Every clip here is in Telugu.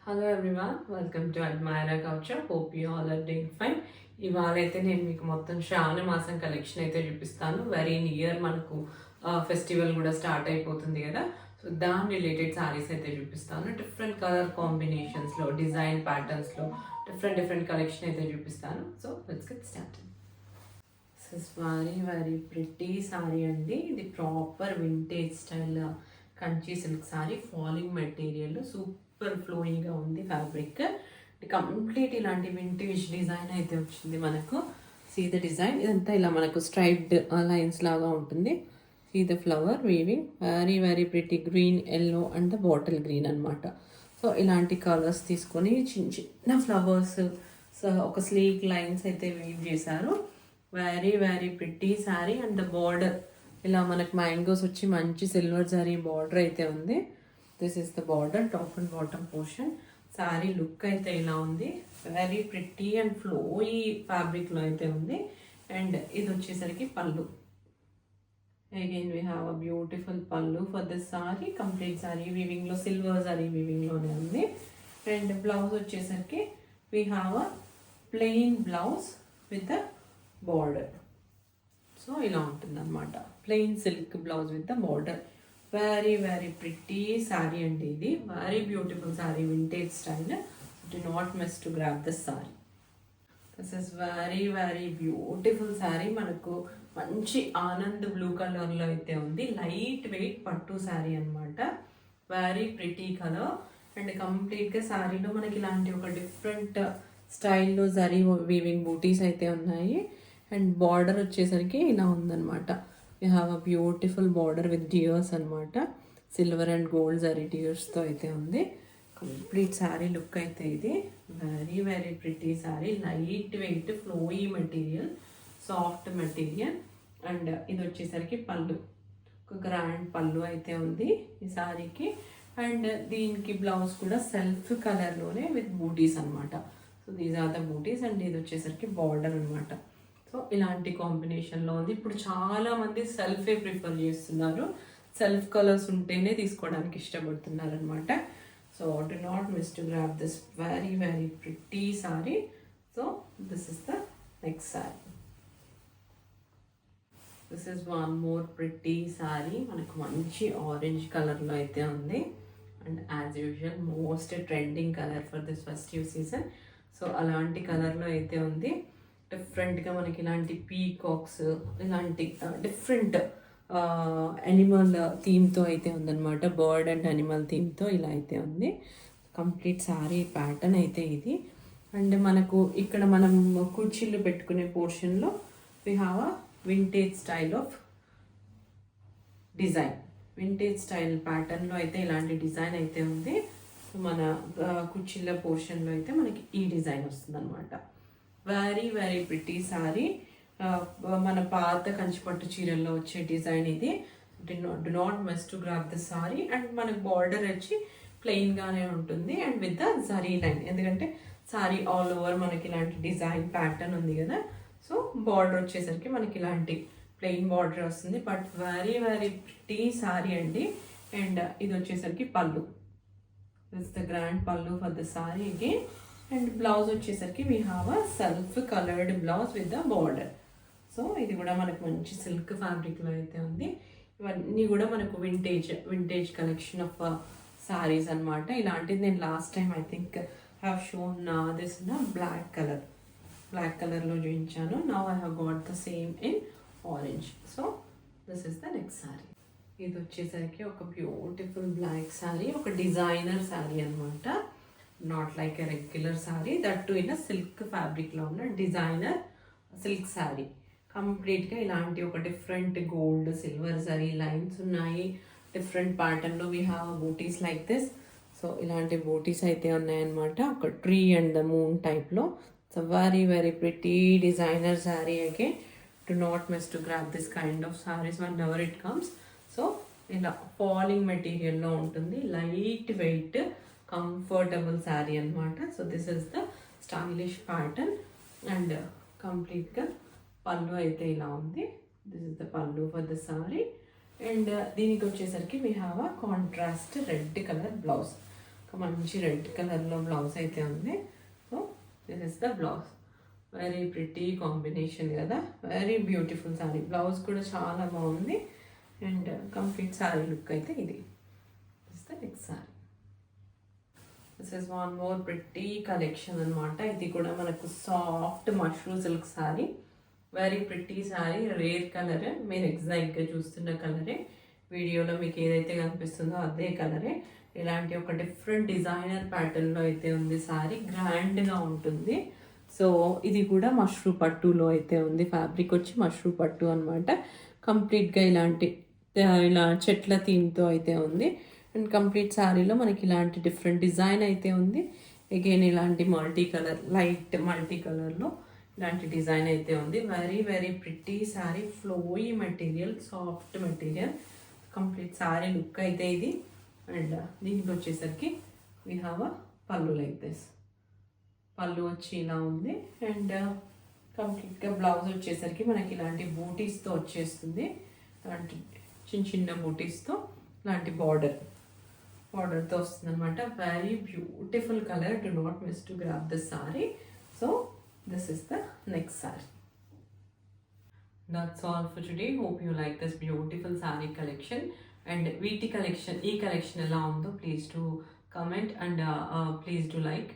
Hello everyone, welcome to Admira culture. Hope you all are doing fine. ఇవాళ అయితే నేను మీకు మొత్తం శ్రావణ మాసం కలెక్షన్ అయితే చూపిస్తాను. వెరీ నియర్ మనకు ఫెస్టివల్ కూడా స్టార్ట్ అయిపోతుంది కదా, సో దాని రిలేటెడ్ సారీస్ అయితే చూపిస్తాను. డిఫరెంట్ కలర్ కాంబినేషన్స్లో, డిజైన్ ప్యాటర్న్స్లో డిఫరెంట్ కలెక్షన్ అయితే చూపిస్తాను. So let's get start. This is very pretty saree అండి. ఇది proper vintage style Kanchi silk saree, falling material, super ఫ్లోయింగ్గా ఉంది ఫ్యాబ్రిక్. కంప్లీట్ ఇలాంటి వింటేజ్ డిజైన్ అయితే వచ్చింది మనకు. సీ ద డిజైన్, ఇదంతా ఇలా మనకు స్ట్రైప్డ్ లైన్స్ లాగా ఉంటుంది. See the flower weaving, very pretty green, yellow and the bottle green అనమాట. సో ఇలాంటి కలర్స్ తీసుకొని చిన్న చిన్న ఫ్లవర్స్, సో ఒక స్లీక్ లైన్స్ అయితే వీవ్ చేశారు. Very pretty sari. And the border ఇలా మనకు మ్యాంగోస్ వచ్చి మంచి సిల్వర్ జరీ బార్డర్ అయితే ఉంది. This is the border, top and bottom portion. Sari look అయితే ఇలా ఉంది. వెరీ ప్రిటీ అండ్ ఫ్లోయీ ఫ్యాబ్రిక్లో అయితే ఉంది. అండ్ ఇది వచ్చేసరికి pallu. Again we have a beautiful pallu for this saree. Complete saree వీవింగ్లో, సిల్వర్ జరీ వీవింగ్లోనే ఉంది. అండ్ బ్లౌజ్ వచ్చేసరికి we have a plain blouse with the border. So ఇలా ఉంటుంది అనమాట, plain silk blouse with the border. Very pretty saree అండి. ఇది very beautiful saree, vintage style. Do not miss to grab this saree. This is very beautiful saree. మనకు మంచి ఆనంద్ బ్లూ కలర్లో అయితే ఉంది. లైట్ వెయిట్ పట్టు శారీ అనమాట. Very pretty colour. అండ్ కంప్లీట్గా శారీలో మనకి ఇలాంటి ఒక డిఫరెంట్ స్టైల్లో జరీ వీవింగ్ బూటీస్ అయితే ఉన్నాయి. అండ్ బార్డర్ వచ్చేసరికి ఇలా ఉందన్నమాట. We have a beautiful border with deers అనమాట. సిల్వర్ అండ్ గోల్డ్ జరీ డియర్స్తో అయితే ఉంది. కంప్లీట్ శారీ లుక్ అయితే ఇది. Very pretty sari. Light weight flowy material, soft material. And ఇది వచ్చేసరికి పళ్ళు, ఒక గ్రాండ్ పళ్ళు అయితే ఉంది ఈ శారీకి. అండ్ దీనికి బ్లౌజ్ కూడా సెల్ఫ్ కలర్లోనే విత్ బూటీస్ అనమాట. So these are the booties. And ఇది వచ్చేసరికి బార్డర్ అనమాట. సో ఇలాంటి కాంబినేషన్లో ఉంది. ఇప్పుడు చాలామంది సెల్ఫే ప్రిఫర్ చేస్తున్నారు. సెల్ఫ్ కలర్స్ ఉంటేనే తీసుకోవడానికి ఇష్టపడుతున్నారు అనమాట. So do not miss to grab this very pretty sorry. So this is the next sorry. This is one more pretty sorry. మనకు మంచి ఆరెంజ్ కలర్లో అయితే ఉంది. And as usual most trending colour for this festive season. So అలాంటి కలర్లో అయితే ఉంది. డిఫరెంట్గా మనకి ఇలాంటి పీకాక్స్, ఇలాంటి డిఫరెంట్ యానిమల్ థీమ్తో అయితే ఉందన్నమాట. బర్డ్ అండ్ యానిమల్ థీమ్తో ఇలా అయితే ఉంది. కంప్లీట్ శారీ ప్యాటర్న్ అయితే ఇది. అండ్ మనకు ఇక్కడ మనం కుర్చీలు పెట్టుకునే పోర్షన్లో we have a vintage style of design. Vintage style ప్యాటర్న్లో అయితే ఇలాంటి డిజైన్ అయితే ఉంది. మన కుర్చీల పోర్షన్లో అయితే మనకి ఈ డిజైన్ వస్తుంది అనమాట. Very pretty sorry. మన పాత కంచిపట్టు చీరల్లో వచ్చే డిజైన్ ఇది. Do not miss to grab the sorry. And మనకు బార్డర్ వచ్చి ప్లెయిన్గానే ఉంటుంది and with the zari line. ఎందుకంటే సారీ ఆల్ ఓవర్ మనకి ఇలాంటి డిజైన్ ప్యాటర్న్ ఉంది కదా. సో బార్డర్ వచ్చేసరికి మనకి ఇలాంటి ప్లెయిన్ బార్డర్ వస్తుంది. బట్ వెరీ ప్రిటీ సారీ అండి. అండ్ ఇది వచ్చేసరికి pallu. This the grand pallu for the saree again. And blouse వచ్చేసరికి we have a self coloured blouse with the border. So ఇది కూడా మనకు మంచి సిల్క్ ఫ్యాబ్రిక్లో అయితే ఉంది. ఇవన్నీ కూడా మనకు వింటేజ్ కలెక్షన్ ఆఫ్ సారీస్ అనమాట. ఇలాంటిది నేను last time I think have shown this in black కలర్లో చూపించాను. Now I have got the same in orange. So this is the next sari. ఇది వచ్చేసరికి ఒక బ్యూటిఫుల్ బ్లాక్ సారీ, ఒక డిజైనర్ సారీ అనమాట. Not like a regular sari, that too in silk ఫ్యాబ్రిక్లో ఉన్న డిజైనర్ సిల్క్ సారీ. కంప్లీట్గా ఇలాంటి ఒక different gold, silver zari lines ఉన్నాయి. డిఫరెంట్ ప్యాటర్న్లో we have booties like this. So ఇలాంటి బూటీస్ అయితే ఉన్నాయన్నమాట, ఒక ట్రీ అండ్ ద మూన్ టైప్లో. So very pretty designer sari. Again do not miss to grab this kind of saris one ever it comes. So ఇలా ఫాలింగ్ మెటీరియల్లో ఉంటుంది, లైట్ వెయిట్ కంఫర్టబుల్ శారీ అనమాట. So this is the stylish pattern. And కంప్లీట్గా పళ్ళు అయితే ఇలా ఉంది. దిస్ ఇస్ ద పళ్ళు ఫర్ ద సారీ. అండ్ దీనికి వచ్చేసరికి we have a contrast red colour blouse. మంచి రెడ్ కలర్లో బ్లౌజ్ అయితే ఉంది. So this is the blouse. Very pretty combination కదా, వెరీ బ్యూటిఫుల్ సారీ. బ్లౌజ్ కూడా చాలా బాగుంది. అండ్ కంప్లీట్ సారీ లుక్ అయితే ఇది. This the next sorry. This is one more pretty collection అనమాట. ఇది కూడా మనకు soft mushroom silk sorry. Very pretty sorry, rare colour. మీరు ఎగ్జాక్ట్గా చూస్తున్న కలరే, వీడియోలో మీకు ఏదైతే కనిపిస్తుందో అదే కలరే. ఇలాంటి ఒక డిఫరెంట్ డిజైనర్ ప్యాటర్న్లో అయితే ఉంది సారీ. గ్రాండ్గా ఉంటుంది. సో ఇది కూడా మష్రూ పట్టులో అయితే ఉంది. ఫ్యాబ్రిక్ వచ్చి మష్రూ పట్టు అనమాట. కంప్లీట్గా ఇలా చెట్ల థీమ్తో అయితే ఉంది. అండ్ కంప్లీట్ శారీలో మనకి ఇలాంటి డిఫరెంట్ డిజైన్ అయితే ఉంది. అగైన్ ఇలాంటి మల్టీ కలర్, లైట్ మల్టీ కలర్లో ఇలాంటి డిజైన్ అయితే ఉంది. Very very pretty sari, flowy material, soft material. Complete sari look అయితే ఇది. అండ్ దీనికి వచ్చేసరికి వీ హ్యావ్ అ పళ్ళు లైక్ దిస్. పళ్ళు వచ్చి ఇలా ఉంది. అండ్ కంప్లీట్గా బ్లౌజ్ వచ్చేసరికి మనకి ఇలాంటి బూటీస్తో వచ్చేస్తుంది. ఇలాంటి చిన్న చిన్న బూటీస్తో ఇలాంటి బార్డర్తో వస్తుంది అనమాట. Very beautiful colour. Do not miss to grab this sorry. So this is the next sorry. That's all for today. Hope you like this beautiful saree collection. And వీటి కలెక్షన్, ఈ కలెక్షన్ ఎలా ఉందో please to comment and please to like.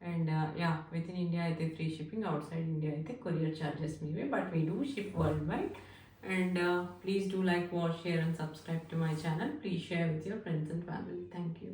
And yeah, with in India అయితే free shipping, outside India అయితే కొరియర్ ఛార్జెస్ మీవే, but we do ship worldwide. And please do like, watch, share and subscribe to my channel. Please share with your friends and family. Thank you.